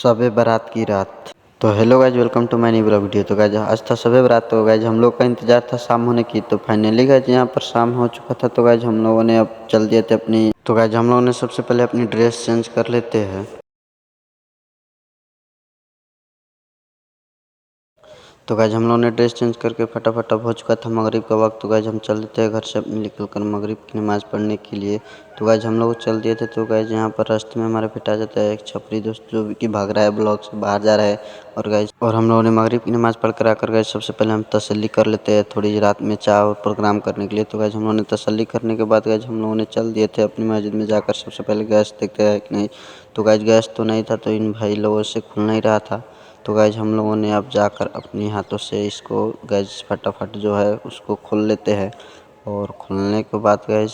शबे बारात की रात। तो hello guys, welcome to my new blog video. तो गाइज आज था शबे बारात। तो गाइज हम लोग का इंतजार था शाम होने की, तो फाइनली गाइज यहाँ पर शाम हो चुका था। तो गाइज हम लोगों ने अब चल दिए थे अपनी। तो गाइज हम लोगों ने सबसे पहले अपनी ड्रेस चेंज कर लेते हैं। तो गाइज हम लोगों ने ड्रेस चेंज करके फटाफट अब हो चुका था मगरिब का वक्त। तो गाइज हम चल देते हैं घर से अपने निकल कर मगरिब की नमाज़ पढ़ने के लिए। तो गाइज हम लोग चल दिए थे। तो गाइज यहाँ पर रास्ते में हमारे फिट आ जाता है एक छपरी दोस्त जो कि भाग रहा है, ब्लॉक से बाहर जा रहा है। और हम लोगों ने मगरिब की नमाज़ पढ़ कर आकर गाइज सबसे पहले हम तसल्ली कर लेते हैं थोड़ी रात में चाय और प्रोग्राम करने के लिए। तो गाइज हम लोगों ने तसल्ली करने के बाद गाइज हम लोगों ने चल दिए थे अपनी मस्जिद में जाकर सबसे पहले गैस देखते हैं कि नहीं। तो गाइज गैस तो नहीं था, तो इन भाई लोगों से खुल नहीं रहा था। तो गाइज हम लोगों ने अब जाकर अपने हाथों से इसको गाइज फटाफट जो है उसको खोल लेते हैं। और खोलने के बाद गाइज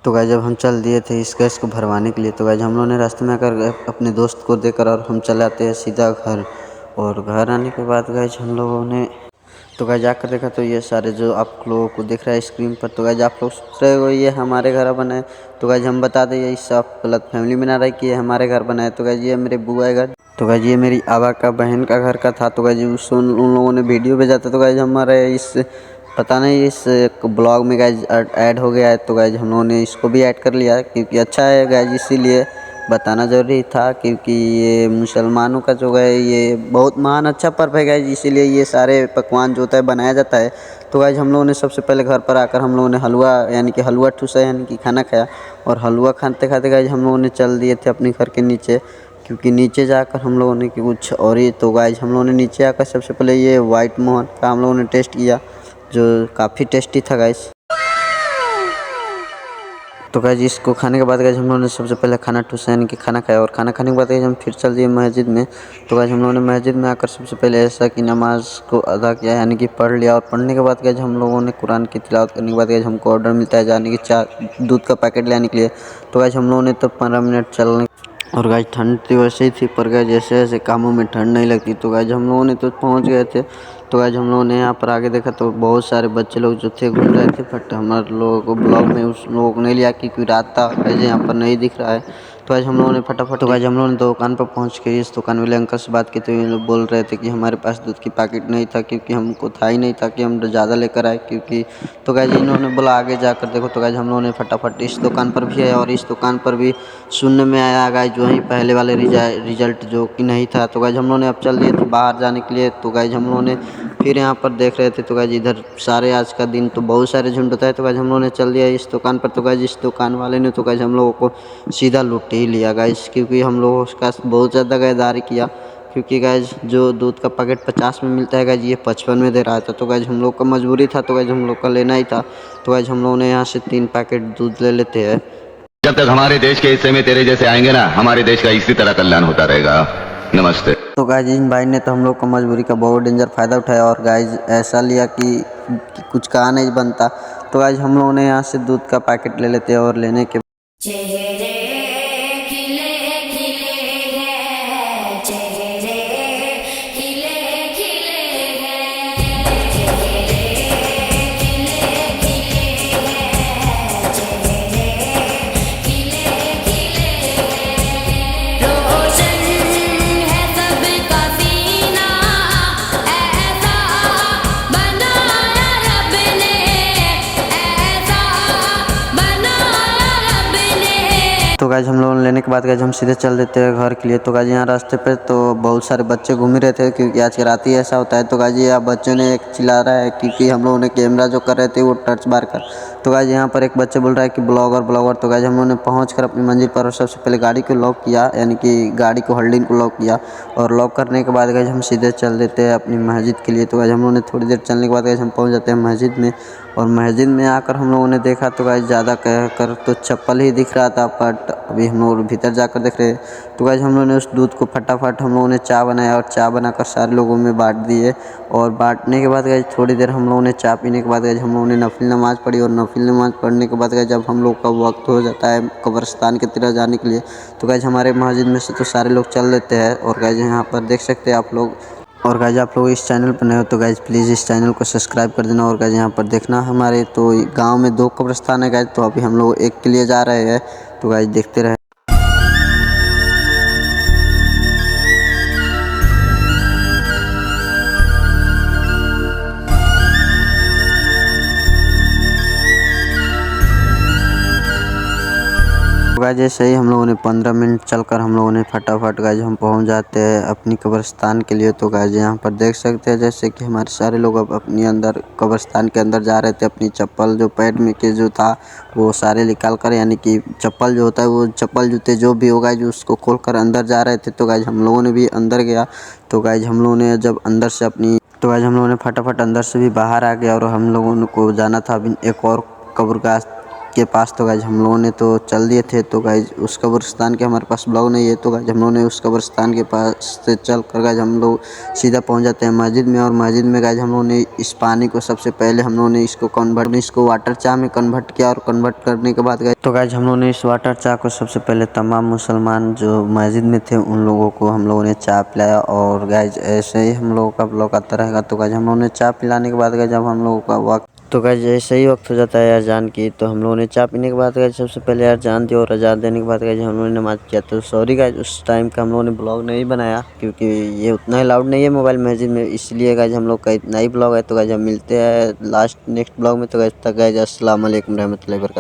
तो गाइज जब हम चल दिए थे इस गैस को भरवाने के लिए। तो गाइज हम लोगों ने रास्ते में आकर अपने दोस्त को देकर और हम चले आते हैं सीधा घर। और घर आने के बाद गाइज हम लोगों ने तो गाइज जाकर देखा तो ये सारे जो आप लोगों को दिख रहा है स्क्रीन पर, तो गाइज आप लोग सोच रहे हो ये हमारे घर बना है। तो गाइज हम बता दें, इससे आप गलत फैमिली में ना रहे कि ये हमारे घर बना है। तो गाइज ये मेरे बुआ का घर, तो गाइज ये मेरी आवा का बहन का घर का था। तो गाइज उन लोगों ने वीडियो भेजा था। तो गाइज हमारे इस पता नहीं इस ब्लॉग में गाइज ऐड हो गया है। तो गाइज हम लोगों ने इसको भी ऐड कर लिया क्योंकि अच्छा है गाइज, इसीलिए बताना ज़रूरी था। क्योंकि ये मुसलमानों का जो है ये बहुत महान अच्छा पर्व है गाइज, इसीलिए ये सारे पकवान जो होता है बनाया जाता है। तो गाइज हम लोगों ने सबसे पहले घर पर आकर हम लोगों ने हलवा यानी कि हलवा ठूसा यानी कि खाना खाया। और हलवा खाते खाते गाइज हम लोगों ने चल दिए थे अपने घर के नीचे, क्योंकि नीचे जाकर हम लोगों ने कुछ और ही। तो गाइज हम लोगों ने नीचे आकर सबसे पहले ये वाइट मोहन का हम लोगों ने टेस्ट किया जो काफ़ी टेस्टी था गाइज। तो गाइज इसको खाने के बाद गाइज हम लोगों ने सबसे पहले खाना ठूसा यानी कि खाना खाया। और खाना खाने के बाद गाइज हम फिर चल दिए मस्जिद में। तो गाइज हम लोगों ने मस्जिद में आकर सबसे पहले ऐसा कि नमाज को अदा किया यानी कि पढ़ लिया। और पढ़ने के बाद गाइज हम लोगों ने कुरान की तिलावत करने के बाद गाइज हमको ऑर्डर मिलता है जाने की दूध का पैकेट लेने के लिए। तो गाइज हम लोगों ने तो 15 मिनट चलने और गाइज ठंड तो वैसे ही थी, पर गाइज जैसे जैसे कामों में ठंड नहीं लगती। तो गाइज हम लोगों ने तो पहुंच गए थे। तो गाइज हम लोगों ने यहाँ पर आगे देखा तो बहुत सारे बच्चे लोग जो थे घूम रहे थे, बट हमारे लोगों को ब्लॉग में उस लोगों को नहीं लिया क्योंकि रात था। गाइज यहाँ पर नहीं दिख रहा है। तो आज हम लोगों ने फटाफट गाइज हम लोगों ने दुकान पर पहुँच के इस दुकान वाले अंकल से बात की। तो ये लोग बोल रहे थे कि हमारे पास दूध की पैकेट नहीं था, क्योंकि हमको था ही नहीं था कि हम ज़्यादा लेकर आए क्योंकि। तो गाइज इन्होंने बोला आगे जाकर देखो। तो गाइज हम लोगों ने फटाफट इस दुकान पर भी आया और इस दुकान पर भी सुनने में आया गाइज वहीं पहले वाले रिजल्ट जो कि नहीं था। तो गाइज हम लोगों ने अब चल दिए थे बाहर जाने के लिए। तो गाइज हम लोगों ने फिर यहाँ पर देख रहे थे। तो गाइज इधर सारे आज का दिन तो बहुत सारे झुंड होता है। तो गाइज हम लोगों ने चल दिया इस दुकान पर। तो गाइज इस दुकान वाले ने तो गाइज हम लोगों को सीधा लूट ही लिया गाइज, क्योंकि हम लोगों का बहुत ज़्यादा गद्दारी किया। क्योंकि गाइज जो दूध का पैकेट 50 में मिलता है गाइज ये 55 में दे रहा था। तो गाइज हम लोग का मजबूरी था, तो गाइज हम लोग का लेना ही था। तो गाइज हम लोगों ने यहाँ से 3 पैकेट दूध ले लेते हैं। जब तक हमारे देश के हिस्से में तेरे जैसे आएंगे ना, हमारे देश का इसी तरह कल्याण होता रहेगा। नमस्ते। तो गाइज इन भाई ने तो हम लोग का मजबूरी का बहुत डेंजर फ़ायदा उठाया और गाइज ऐसा लिया कि कुछ कहा नहीं बनता। तो गाइज हम लोगों ने यहाँ से दूध का पैकेट ले लेते हैं और लेने के तो गाइज हम लोग लेने के बाद गाइज हम सीधे चल देते हैं घर के लिए। तो गाइज यहाँ रास्ते पे तो बहुत सारे बच्चे घूम ही रहे थे क्योंकि आज की रात ही ऐसा होता है। तो गाइज यहाँ बच्चों ने एक चिल्ला रहा है क्योंकि हम लोगों ने कैमरा जो कर रहे थे वो टर्च मार कर। तो गाइज यहाँ पर एक बच्चे बोल रहा है कि ब्लॉगर। तो गाइज हम लोगों ने पहुँच कर अपनी मंजिल पर सबसे पहले गाड़ी को लॉक किया यानी कि गाड़ी को होल्डिंग को लॉक किया। और लॉक करने के बाद गाइज हम सीधे चल देते हैं अपनी मस्जिद के लिए। तो गाइज हम लोगों ने थोड़ी देर चलने के बाद गाइज हम पहुँच जाते हैं मस्जिद में। और मस्जिद में आकर हम लोगों ने देखा तो गाइज ज़्यादा कह कर तो चप्पल ही दिख रहा था, बट अभी हम लोग भीतर जाकर देख रहे हैं। तो गाइज हम लोगों ने उस दूध को फटाफट हम लोगों ने चाय बनाया और चाय बनाकर सारे लोगों में बांट दिए। और बांटने के बाद गाइज थोड़ी देर हम लोगों ने चाय पीने के बाद गाइज हम लोगों ने नफिल नमाज़ पढ़ी। और नफिल नमाज़ पढ़ने के बाद गाइज जब हम लोग का वक्त हो जाता है कब्रिस्तान की तरह जाने के लिए, तो गाइज हमारे मस्जिद में से तो सारे लोग चल देते हैं। और गाइज यहाँ पर देख सकते हैं आप लोग। और गाइज आप लोग इस चैनल पर नए हो तो गाइज प्लीज़ इस चैनल को सब्सक्राइब कर देना। और गाइज यहाँ पर देखना हमारे तो गांव में 2 कब्रिस्तान है गाइज, तो अभी हम लोग एक के लिए जा रहे हैं। तो गाइज देखते रहे। गाइस जैसे ही हम लोगों ने 15 मिनट चलकर हम लोगों ने फटाफट गाइस हम पहुंच जाते हैं अपनी कब्रिस्तान के लिए। तो गाइस यहाँ पर देख सकते हैं जैसे कि हमारे सारे लोग अब अपनी अंदर कब्रिस्तान के अंदर जा रहे थे। अपनी चप्पल जो पैर में के जो था वो सारे निकाल कर, यानी कि चप्पल जो होता है वो चप्पल जूते जो भी होगा जो उसको खोल कर अंदर जा रहे थे। तो गाइस हम लोगों ने भी अंदर गया। तो गाइस हम लोगों ने जब अंदर से तो गाइस हम लोगों ने फटाफट अंदर से भी बाहर आ गया और हम लोगों को जाना था अभी एक और कब्रगाह के पास। तो गाइस हम लोगों ने तो चल दिए थे। तो गाइस उस कब्रिस्तान के हमारे पास ब्लॉग नहीं है। तो गाइस हम लोगों ने उस कब्रिस्तान के पास से चल कर गाइस हम लोग सीधा पहुंच जाते हैं मस्जिद में। और मस्जिद में गाइस हम लोगों ने इस पानी को सबसे पहले हम लोगों ने इसको वाटर चाह में कन्वर्ट किया। और कन्वर्ट करने के बाद गाइस हम लोगों ने इस वाटर चाह को सबसे पहले तमाम मुसलमान जो मस्जिद में थे उन लोगों को हम लोगों ने चाय पिलाया। और गाइस ऐसे ही हम लोगों का ब्लॉग आता रहेगा। तो गाइस हम लोगों ने चाय पिलाने के बाद गाइस जब हम लोगों का वक्त तो गाइस जैसे ही वक्त हो जाता है अजान की, तो हम लोगों ने चाय पीने के बाद गाइस सबसे पहले अजान दी। और अजान देने के बाद गाइस हम लोगों ने नमाज़ किया। तो सॉरी गाइस उस टाइम का हम लोगों ने ब्लॉग नहीं बनाया क्योंकि ये उतना अलाउड नहीं है मोबाइल मस्जिद में, इसलिए गाइस हम लोग का इतना ही ब्लॉग है। तो गाइस हम मिलते हैं नेक्स्ट ब्लॉग में। तो गाइस तक गाइस अस्सलाम वालेकुम रहमतुल्लाहि व बरकातहू।